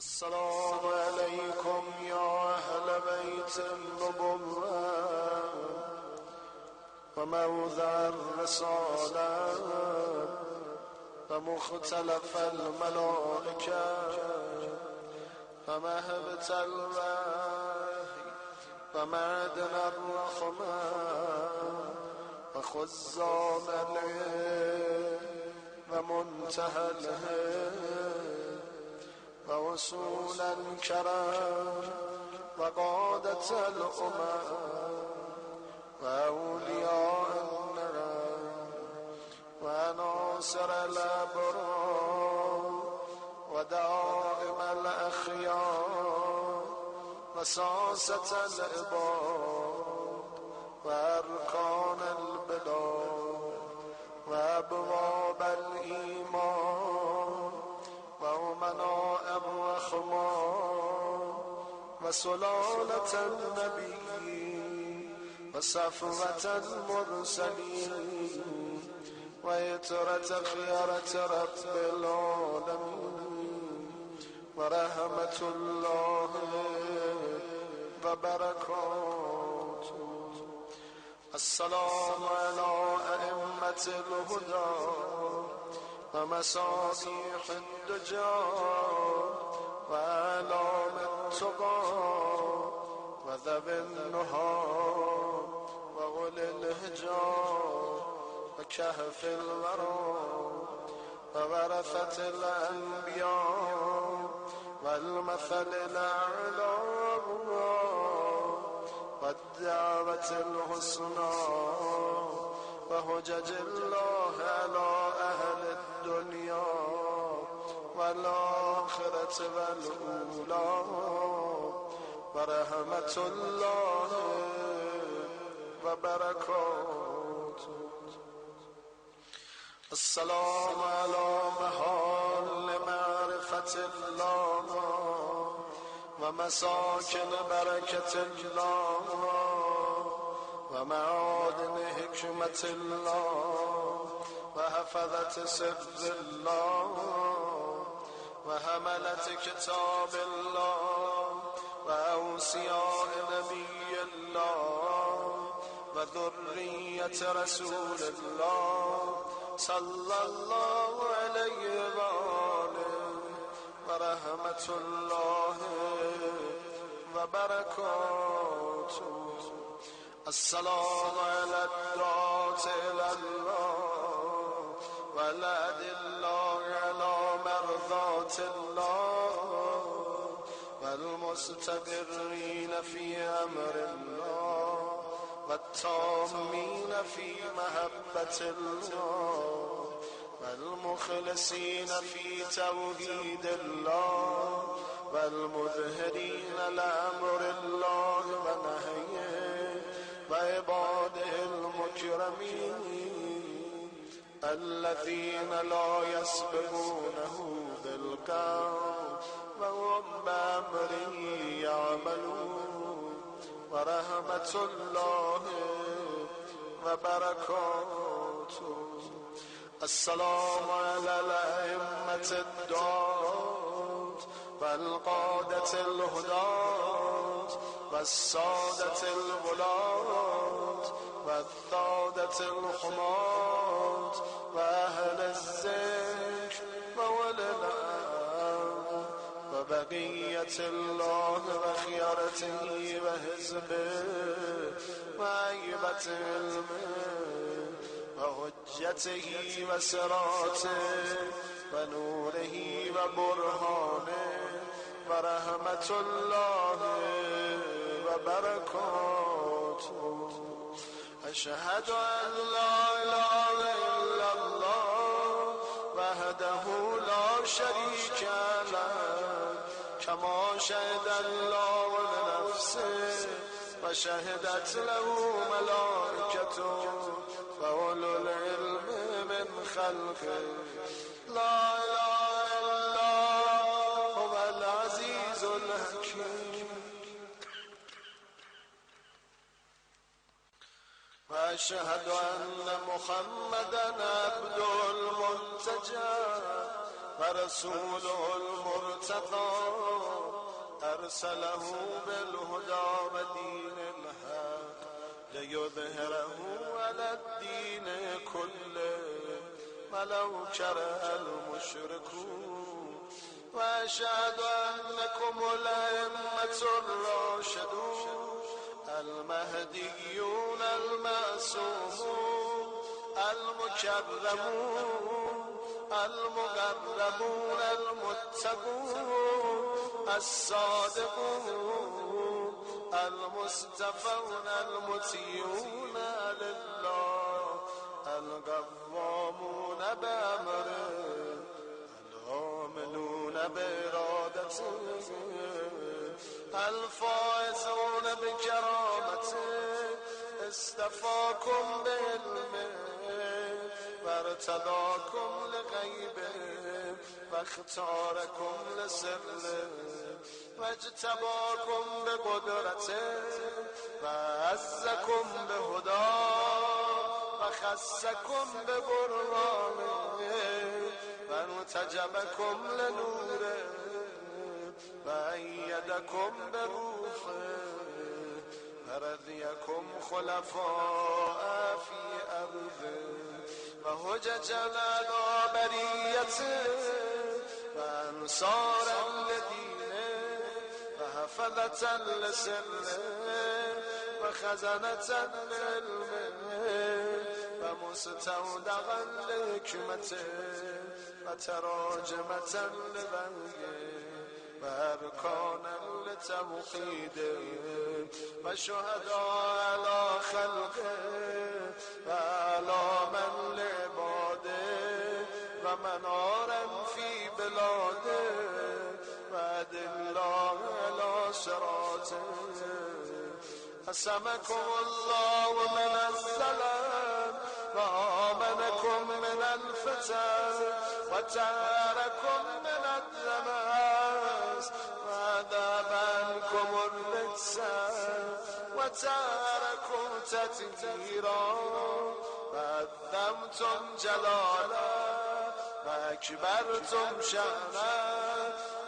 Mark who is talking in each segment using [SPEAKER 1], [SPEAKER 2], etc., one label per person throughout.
[SPEAKER 1] السلام عليكم يا أهل بيت النبوة وموضع الرسالة ومختلف الملائكة ومهبة الوحي ومعدن الرحمة وخزان العلم ومنتهى الهدى ووصول الكرم وقادة الأمم وأولياء النعم وناصر الأبرار ودائم الأخيار وساسة العباد وأركان البلاد وأبواب الإيمان وأمناء الرحمن وسلالة النبي وصفوة المرسلين ويترة خيرة رب العالمين ورحمة الله وبركاته. السلام على أئمة الهدى ومصابيح الدجى وأعلام التقى وذوي النهى وأولي الهجى وكهف الورى وورثة الأنبياء والمثل الأعلى والدعوة الحسنى وهجج الله على أهل الدنيا والآخرة والأولى ورحمة الله وبركاته. السلام على محال معرفة الله ومساكن بركة الله ومعادن حكمة الله وحفظة سر الله وحملة كتاب الله وأوصياء نبي الله وذرية رسول الله صلى الله عليه وآله ورحمة الله وبركاته. السلام على الدعاة إلى الله والأدلة على مرضاة الله والمستقرين في أمر الله والتامين في محبة الله والمخلصين في توحيد الله والمظهرين لأمر الله ونهيه وعباده المكرمين الذين لا يسبقونه بالقول وهم بأمره يعملون ورحمة الله وبركاته. السلام على الأئمة الدعاة والقادة الهداة والسادة الولاة والثادة الحماة وأهل الذكر وأولي الأمر وبقية الله وخيرته وحزبه وعيبة علمه وحجته وسراته ونوره وبرهانه ورحمة الله وبركاته. أشهد أن لا إله إلا الله وحده لا شريك له كما شهد الله لنفسه وشهدت له ملائكته وأولو العلم من خلقه لا إله إلا هو العزيز الحكيم. وأشهد أن محمدًا عبده المنتجى ورسوله المرتضى أرسله بالهدى ودين الحق ليظهره على الدين كله ولو كره المشركون وأشهد أنكم الأئمة الراشدون المهديون المعصومون المكرمون المقربون المتقون الصادقون المصطفون المطيعون لله القوامون بأمره العاملون بإرادته الفائزون بكرامته اصطفاكم بعلمه وارتضاكم لغيبه واختاركم لسره واجتباكم بقدرته وعزكم بهداه وخصكم ببرهانه وانتجبكم لنوره وأيدكم بروحه ورضيكم خلفاء في أرضه وهججا على بريته وأنصارا لدينه وحفظة لسره وخزنة لعلمه ومستودعا لحكمته وتراجمة لبهجه وأركانا لتوحيده وشهداء على خلقه وأعلاما لعباده ومنارا في بلاده وأدلا على صراطه قسمكم الله من الظلام وآمنكم من الفتن وتاركم من الدماس وذهب عنكم الرجس وتاركم تتثيرا وعظمتم جلالا وأكبرتم شأنا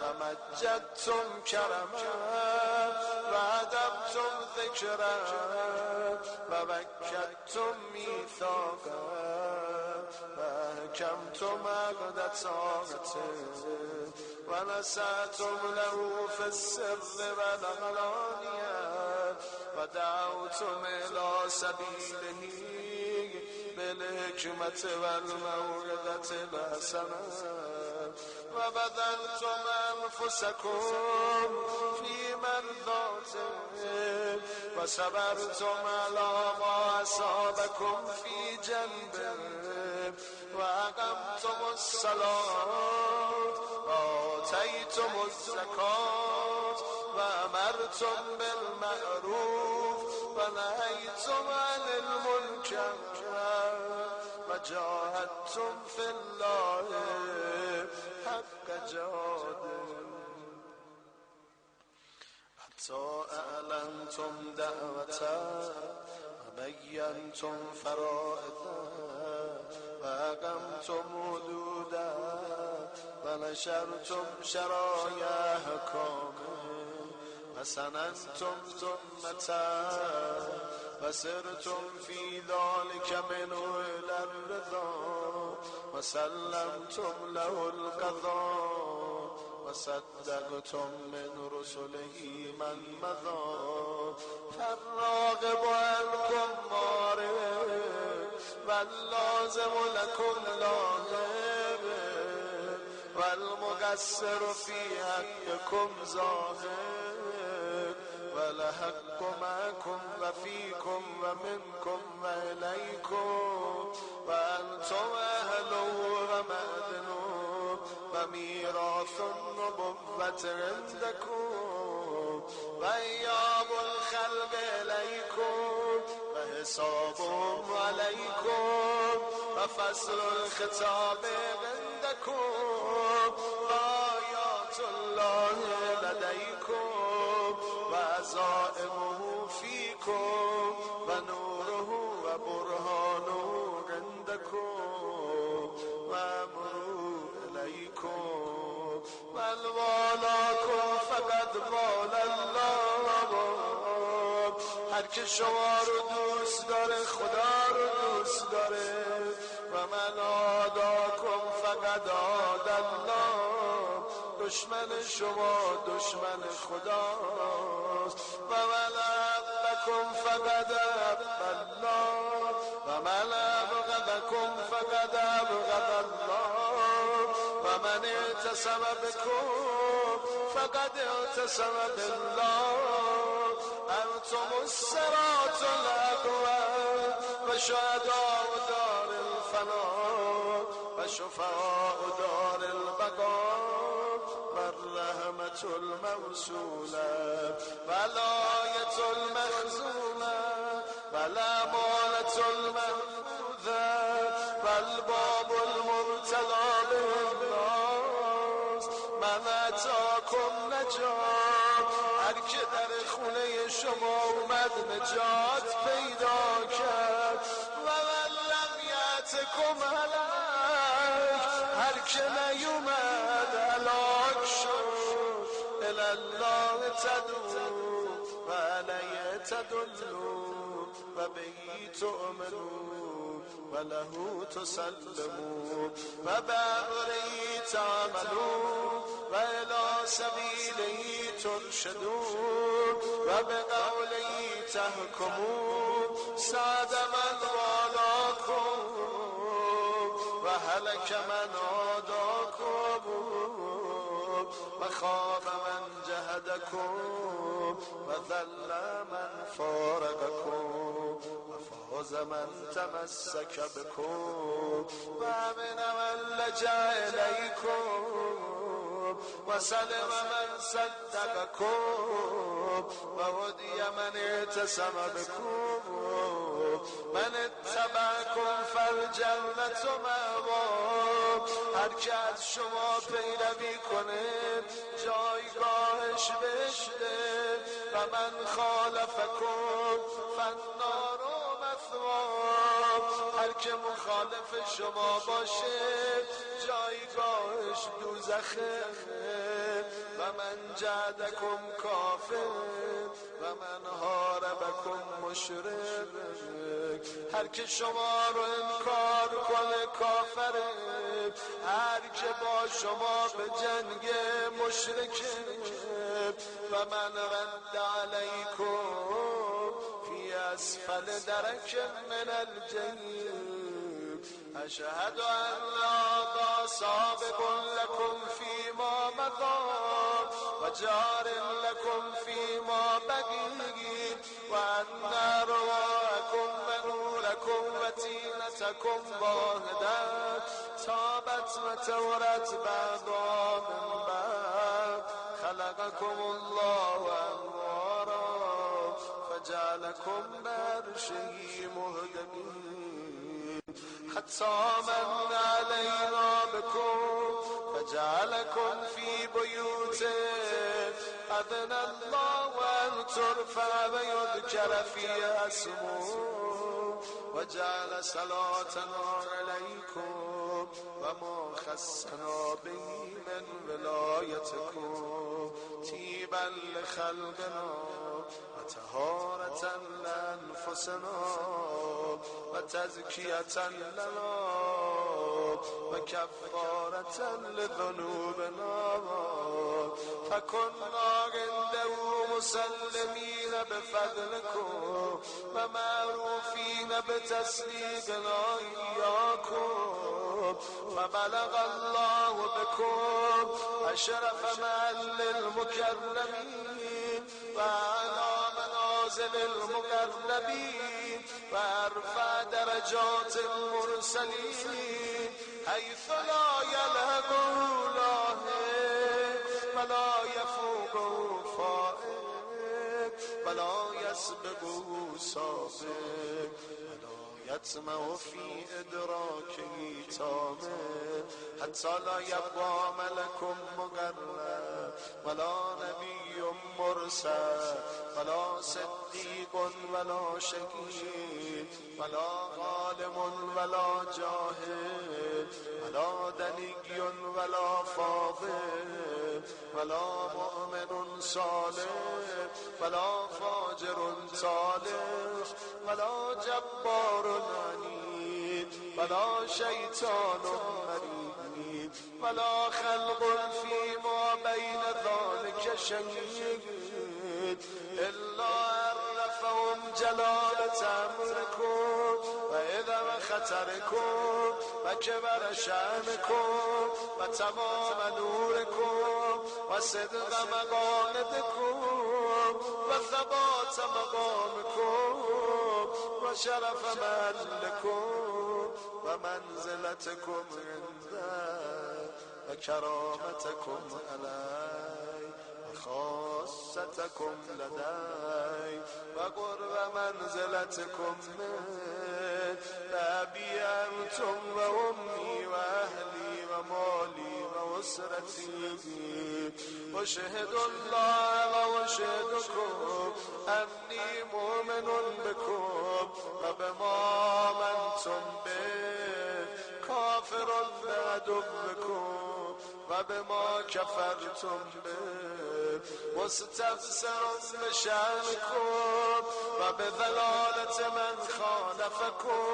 [SPEAKER 1] ومجدتم كرما وأدبتم ذكرا وبكتم ميثاقا وأحكمتم عقد طاعته ونسأتم له في السر والعلانية ودعوتم إلى سبيله بالحكمة والموعظة الحسنة وبذلتم أنفسكم في مرضاته وصبرتم على ما أصابكم في جنبه وأقمتم الصلاة وآتيتم الزكاة وأمرتم بالمعروف ونهيتم عن المنكر وجاهدتم في الله حق جهاده حتى أعلنتم دعوته وبينتم فرائضه وأقمتم حدوده ونشرتم شرائع أحكامه وسننتم سنته وسرتم في ذلك منه إلى الرضا وسلمتم له القضاء وصدقتم من رسله من مضى فالراغب عنكم معرض واللازم لكم لاغب والمقصر في حقكم ظاهر والحق معكم وفيكم ومنكم وإليكم وأنتم أهل ومأذن وميراث النبوة عندكم وإياب الخلق إليكم وحسابهم عليكم وفصل الخطاب عندكم وآيات الله لديكم وعزائمه فيكم ونوره وبرهانه عندكم وأمره إليكم والواقع والاکم فقط وال الله. هر که شما رو دوست داره خدا رو دوست داره. و من عاداکم فقط عاد الله. دشمن شما دشمن خداست. و من ابغضکم فقط ابغض الله. و من ابغضکم فقط ابغض الله. و من اعتصم بکم فقط اعتصم بالله. انتم الصراط الاقوم و شهداء دار الفنا و شفعاء دار البقاء و الرحمة الموصولة و الآیة المخزونة و الامانة المحفوظة و الباب المرتضى بالناس. من اتاکم نجات. هر که در خونه شما اومد نجات پیدا کرد. و من لم یأتکم هلاک. هر که نیومد هلاک شد. الی الله تدعو و علیه تدلون و بهی تؤمنون و له تسلمون و بأمره تعملون و الی سبیله ترشدون و بقوله تحکمون. سعد من والاکم و هلک من عاداکم و خاب من جهدکم و ذل من فارقکم و فاز من تمسک بکم و امن من لجأ الیکم و سلم من صدقکم و هدی من اعتصم بکم. من اتبعکم فالجنة مأواه. هر که از شما پیروی کنه جایگاهش بهشته. و من خالفکم فالنار مثواه. هر که مخالف شما باشه جایگاهش دوزخه. و من جعدکم کافر و من حاربکم مشرک. هر که شما رو انکار کنه کافره. هر که با شما به جنگ مشرکه. و من رد علیکم فی اسفل درک من الجحیم. اشهد ان لا سابق لكم فيما مضى و جار لكم فيما بقي و ان ارواحكم و نوركم و طینتكم واحدة طابت و تورت بعضها من بعض. خلقكم الله انوارا فجعلكم بعرشه مهتدين. حتى من علينا بكم فجعلكم في بيوته أذن الله أن ترفع ويذكر فيها اسمه وجعل صلاتنا عليكم وما خصنا به من ولايتكم طيبا لخلقنا وطهارة لأنفسنا وتزكية لنا وكفارة لذنوبنا. فكنا عنده مسلمين بفضلكم ومعروفين بتصديقنا إياكم. فبلغ الله بكم أشرف محل المكرمين وأعلى منازل المقربين وأرفع درجات المرسلين حيث لا يلهبه لاهب ولا يفوقه فائق ولا يسبقه سابق ولا يطمع في إدراكه طامع حتى لا يبقى ملك مقرب ولا نبي مرسل ولا صديق ولا شهيد ولا ظالم ولا جاهل ولا دني ولا فاضل ولا مؤمن صالح ولا فاجر طالح ولا جبار عنيد ولا شيطان مريد ولا خلق فيما بين ذلك شهيد إلا عرفهم جلالة أمركم وعظم خطركم وكبر شأنكم وتمام نوركم وصدق مقالدكم وثبات مقامكم وشرف مهلكم ومنزلتكم عنده وكرامتكم علي وخاصتكم لدي وقرب منزلتكم من أبي أنتم وأمي وأهلي ومالي وأسرتي وشهد الله وشهدكم أني مؤمن بكم وبما آمنتم به كافر بعدكم وبما كفرتم به مستبصر بشأنكم وبضلالة من خالفكم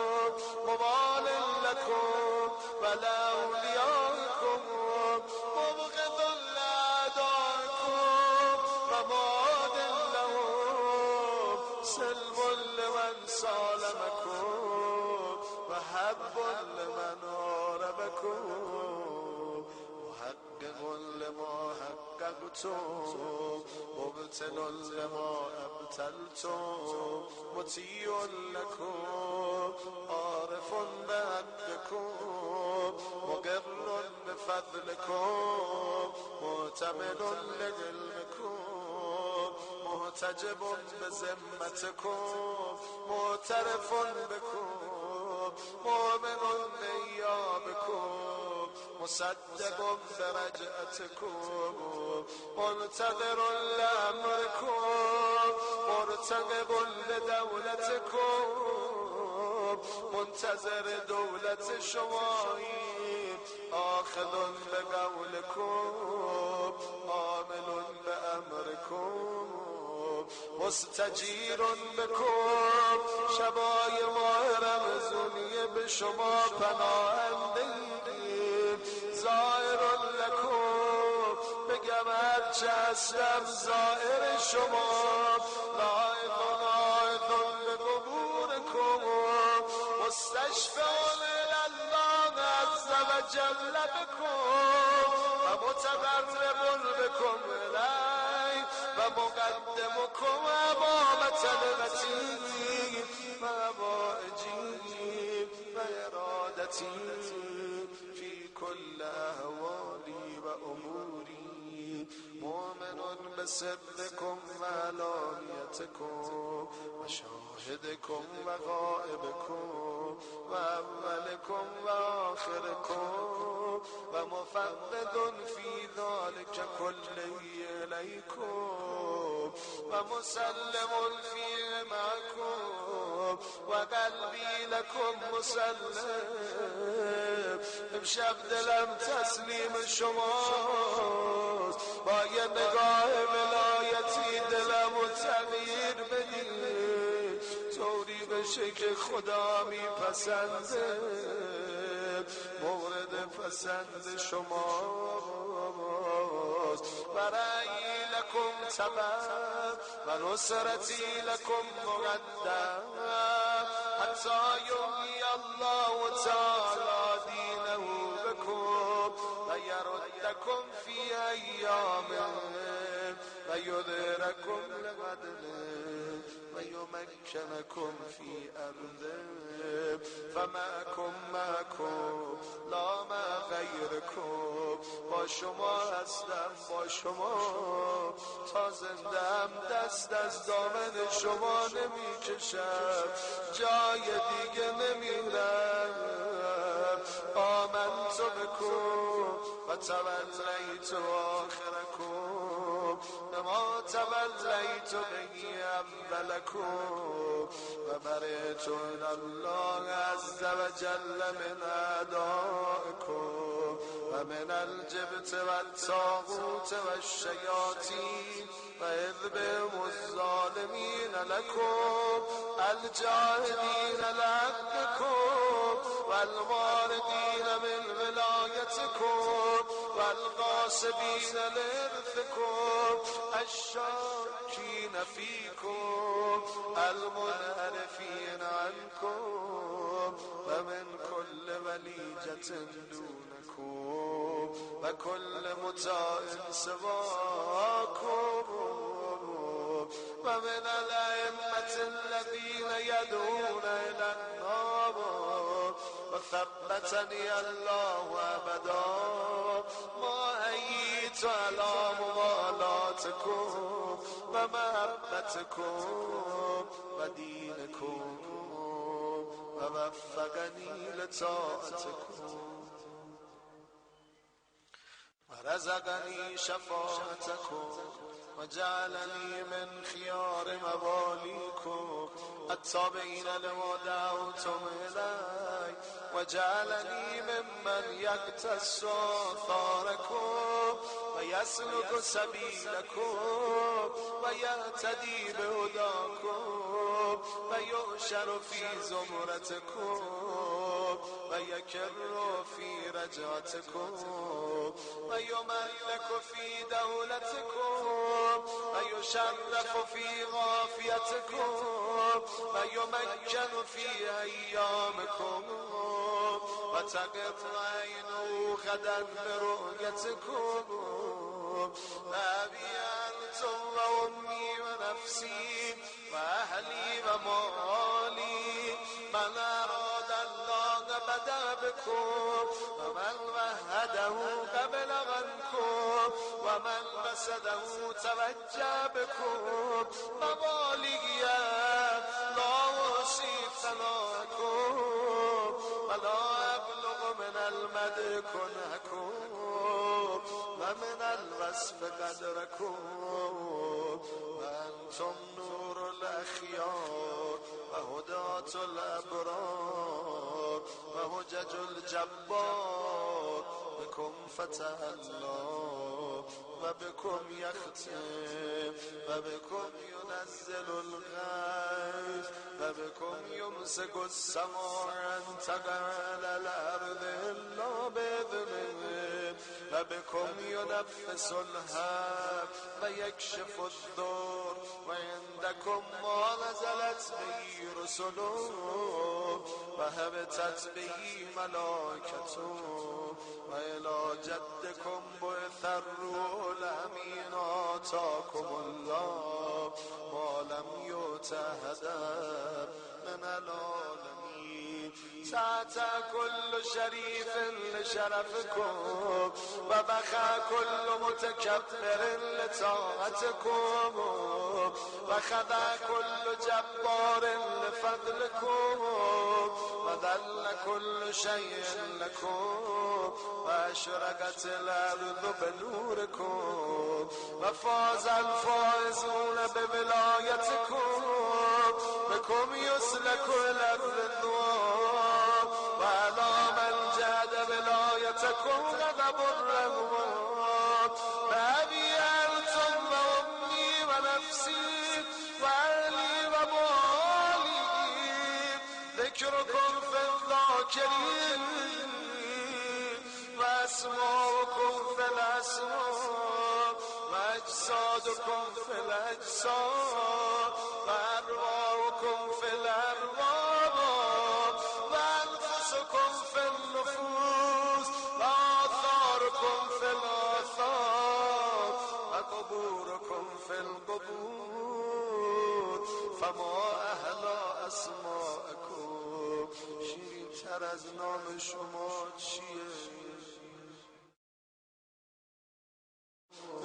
[SPEAKER 1] مبال لكم ولأوليائكم مبغض لأعدائكم ومعاد لهم سلم لمن سالمكم وحب لمن هاربكم محقق لما حققتم مبتل لما ابتلتم مطیع لكم عارف بحقكم مقر بفضلكم معتمد لعلمكم محتجب بذمتكم معترف بكم مؤمن بإيابكم مصدق برجعتكم منتظر لأمركم مرتقب لدولتكم منتظر دولة شمائي آخذ بقولكم عامل بأمركم مستجیر بکن شبای ماه رمضانی به شما پناهنده زائر لکن بگم هرچه هستم زائر شما نائذون به قبورکم مستشفعون الله عز و جل بکن و متقرب بکن الی و مقدمكم امام طلبتي و حوائجي و ارادتي في كل احوالي و اموري مؤمن بسركم و علانيتكم و شاهدكم و غائبكم و اولكم و آخركم و مفقد في ذلك كله إليكم و مسلم فيه معكم و قلبي لكم مسلم امشب دلم تسلیم شماست با یه نگاه ولایتی دلم و تغییر بدید طوری بشه که خدا میپسنده مورد پسند شماست و رأیی لکم تمام و نصرتی لکم مقدم حتی یحیی الله تعالی دینه بکم و یردکم فی ایامه و یظهرکم لقدره و یمکنکم فی ارضه فمعکم لا مع غیرکم با شما هستم با شما تا زندم دست از دامن شما نمیکشم جای دیگه نمیرم آمنت بکم و تولیت آخرکم نما تولیت بهی اولکم و برئت الله عز و جل من اعدائکم و ومن الجبت والطاغوت والشياطين وإذ بهم الظالمين لكم الجاهدين لعبدكم والماردين من ولايتكم والغاصبين لإرثكم الشاكين فيكم المنحرفين عنكم ومن كل وليجة دونكم وكل متاع سواكم ومن الأئمة الذين يدعون إلى النار وثبتني الله أبدا ما أيت على موالاتكم ومحبتكم ودينكم ووفقني لطاعتكم ورزقني شفاعتكم وجعلني من خيار مواليكم التابعين لما دعوتم إلي وجعلني ممن يقتص آثاركم ويسلك سبيلكم ويهتدي بهداكم ويؤشر في زمرتكم ويكر في رجعتكم ويملك في دولتكم ويشرف في غافيتكم ويمكن في أيامكم وتقر عينه غدا برؤيتكم أبي أنتم وأمي ونفسي وأهلي ومالي من أراد الله بدأ بكم ومن وهده قبل عنكم ومن بسده توجه بكم مبالغي لا أحصي ثناءكم ولا أبلغ من المدح كنهكم ومن الوصف قدركم وأنتم نور الأخيار وهداة الأبرار وهجج الجبار بكم فتح الله وبكم يختم وبكم ينزل الغيث وبكم يمسك السماء أن تقع على الأرض إلا بإذنه وبكم ينفس الهاب ويكشف الضر وعندكم ما نزلت به رسله وهبتت به ملائكته وإلى جدكم بعث الروح الأمين آتاكم الله ما لم يؤت أحدا من العالمين سعت كل شريف لشرفكم وبخى كل متكبر لطاعتكم وخضع كل جبار لفضلكم وذل كل شيء لكم وأشرقت الأرض بنوركم وفاز الفائزون بولايتكم بكم يسلك إلى الرضوان وعلى من جاد ولايتكم غضب الرحمن فأبي أنتم وأمي ونفسي وأهلي ومالي ذكركم في الذاكرين وأسماؤكم في الأسماء وأجسادكم في الأجساد وأرواحكم في الأرواح وأنفسكم في النفوس وآثاركم في الآثار وقبوركم في القبور فما أهلا أسماءكم شیرین تر از نام شما چیه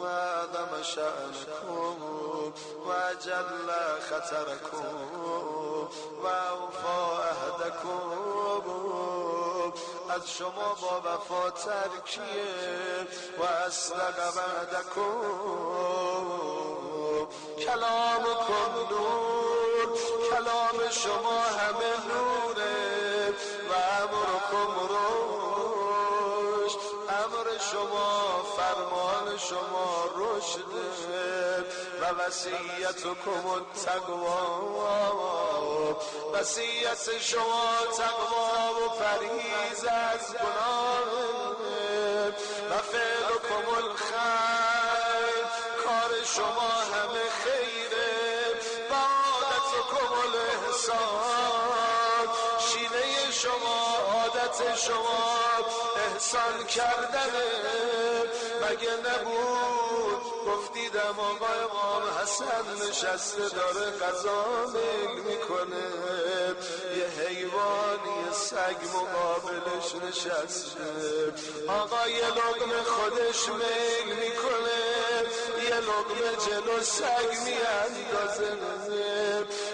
[SPEAKER 1] وعظم شأنكم وجل خطركم وأوفى عهدكم از شما با وفاتر کیه و اصدق وعدکم کلامکم نور کلام شما همه نوره و امرکم رشد امر شما فرمان شما رشده و وصیتکم التقوا، وصیت شما تقوا و پرهیز از گناه و فعلکم الخیر، کار شما همه خیره و عادتکم الاحسان، شیوه شما عادت شما احسان کردنه. مگه نبود گفتیدم آقا امام حسن نشسته داره غذا میل میکنه، یه حیوانی سگ مقابلش نشسته، آقا یه لقمه خودش میل میکنه، یه لقمه جلو سگ میاندازه،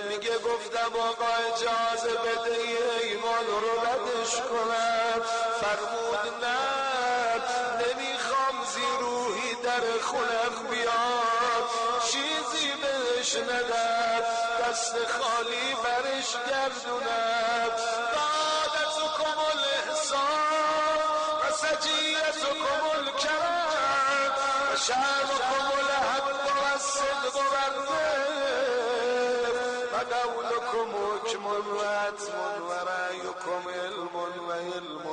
[SPEAKER 1] میگه گفتم آقا اجازه بده ایمان رو ردش کنم، فرمود نه نمیخوام زیروهی در خونم بیاد، چیزی بهش ندم دست خالی برش گردونم. عادتکم الاحسان و سجیتکم الکرم و شأنکم الحق و الصدق و الرفق و قولکم حکم و عدل و رأیکم علم و علم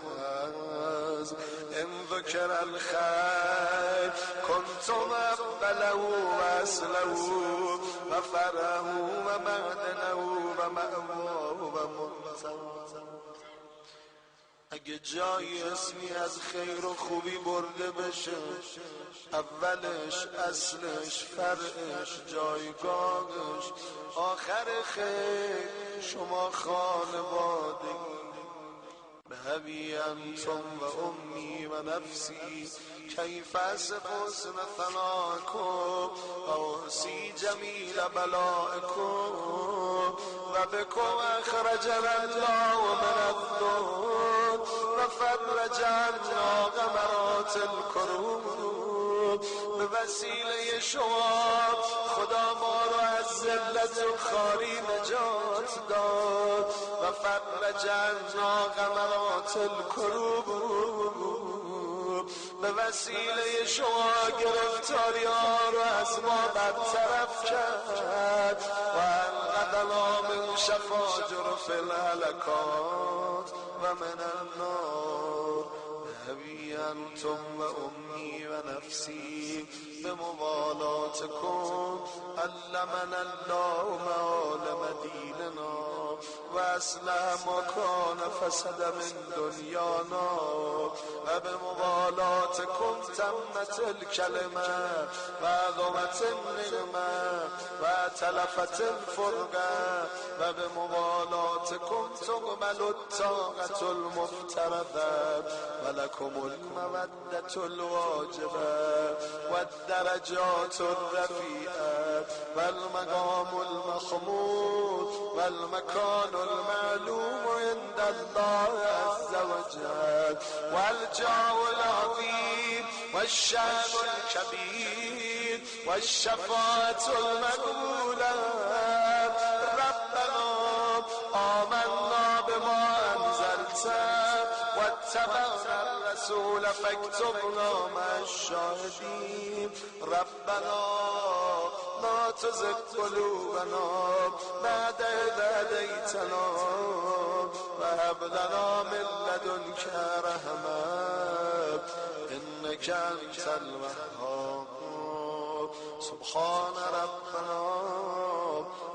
[SPEAKER 1] وحزم، ان ذکر الخیر کنتم اقبله و اصله و فرحه و معدنه و مأواه و منتهاه. اگه جایی اسمی از خیر و خوبی برده بشه، اولش، اصلش، فرعش، جایگاهش، آخر خیر شما خانوادگی. بهبی انتم و امی و نفسی کیف اصف حسن ثناکم و احصی جمیل بلائکم و بکم اخرجنا الله من الضر و فرج عنا غمرات الکروب. به وسیله شما خدا ما رو از ذلت و خواری نجات داد و فرج عنا غمرات الکروب. به وسیله شما گرفتاری ها رو از ما برطرف کرد و انقذنا من شفاجر فی الهلکات و من النار. بهبی انتم و امی و نفسی به موالاتکم علمنا الله معالم دیننا و اصلح ما کان فسد من دنیانا و به موالاتکم تمت الکلمه و عظمت النعمه و تلفت الفرقه و به موالاتکم تقبل الطاقة المفترضه و لکم المودة الواجبه و الدرجات الرفیعه و المقام المحمود و المکان المعلوم عند الله عز وجل و الجاه العظیم و الشأن الكبیر و الشفاعة المقبوله. ربنا آمنا بما انزلت واتبعنا الرسول فاكتبنا مع الشاهدين. ربنا لا تزغ قلوبنا بعد إذ هديتنا وهب لنا من لدنك رحمة إنك أنت الوهاب. سبحان ربنا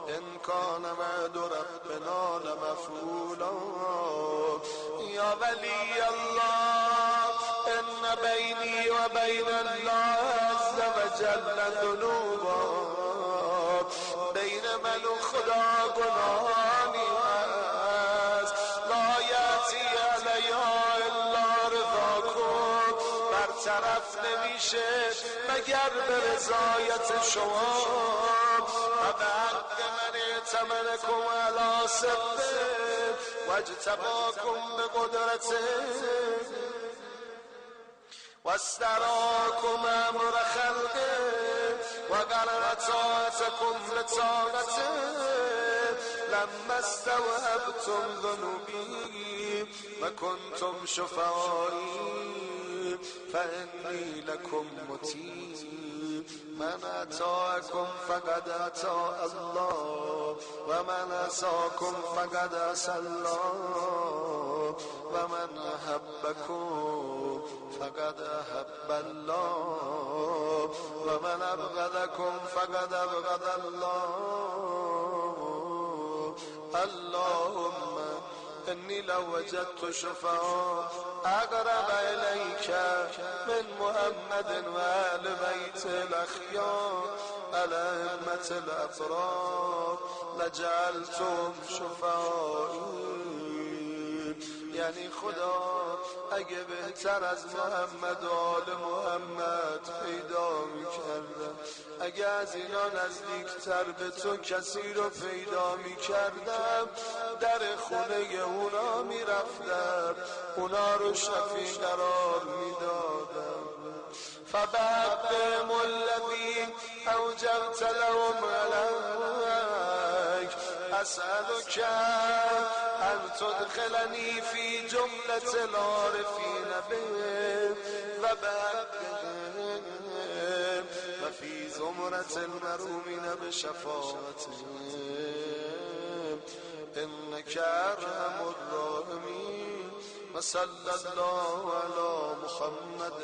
[SPEAKER 1] إن كان وعد ربنا لمفعولا. يا ولي الله إن بيني وبين الله عز وجل ذنوبا، بین من و خدا گناهانی هست، لا یأتی علیها الا رضاکم، برطرف نمیشه مگر به رضایت شما. و به حق من اعتمنکم علی صدقه و اجتباکم به قدرته و استراکم امر خلقه و قرر طاعتکم لطاعته لما استوهبتم ذنوبی و کنتم شفعایی فإني لكم مطيع من أطاعكم فقد أطاع الله ومن عصاكم فقد عصى الله ومن أحبكم فقد أحب الله ومن أبغضكم فقد أبغض الله. اللهم إني لو وجدت شفعاء أقرب إليك من محمد وآل بيت الأخيار الأئمة الأطهار لجعلتهم شفعائي. یعنی خدا اگه بهتر از محمد و آل محمد پیدا میکردم، اگه از اینا نزدیکتر به تو کسی رو پیدا میکردم، در خونه اونا میرفتم، اونا رو شفیع قرار میدادم. فبعدهم الذي أوجبت لهم عليك أسألك أن تدخلني في جملة العارفين بهم وبعدهم وفي زمرة المرحومين بشفاعتهم إنك أرحم الراحمين. وصلى الله على محمد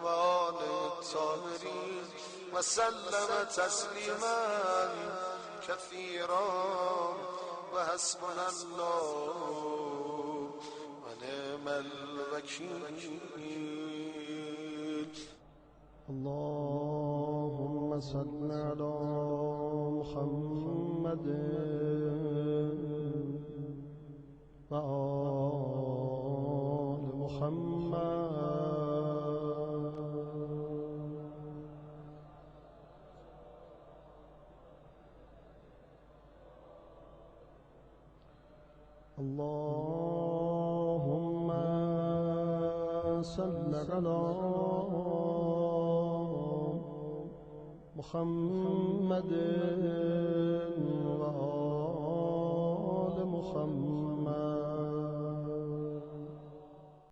[SPEAKER 1] وآل الطاهرين وسلم تسليما كثيرا وحسبنا الله ونعم الوكيل.
[SPEAKER 2] اللهم صل على محمد وآل محمد. اللهم صل على محمد